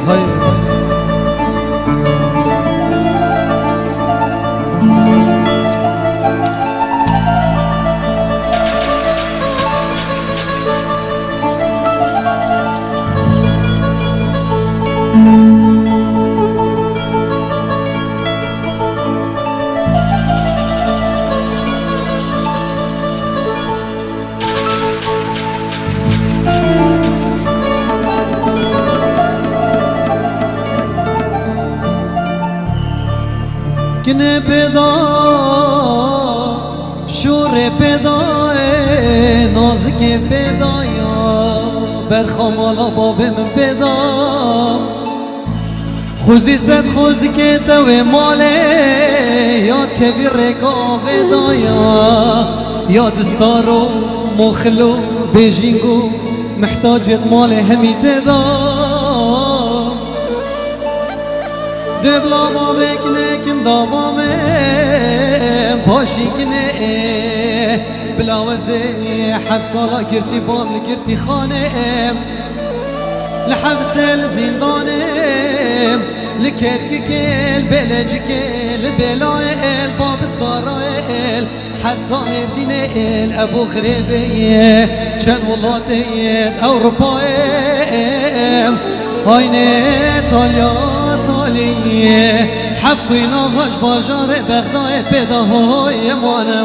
های کنه پیدا شور پیدا نازک پیدا یا برخامالا بابم پیدا خوزی زد خوزی که تو ماله یاد که بی رکا پیدا یا دستارو مخلو بیجینگو محتاجت مال همی دیدا دبلا بابه کنه کن دابامه باشی کنه بلاوزه حبس سالا گرتی بام لگرتی خانه لحبس الزندانه لكركي كيل بلج كيل بلايل باب الصرايل حبسة مدينة أبو خريبية كان ولاتيت أوروبايم هايني تاليا تالية حقينا غاش باجار بغداد بدا هاي مانا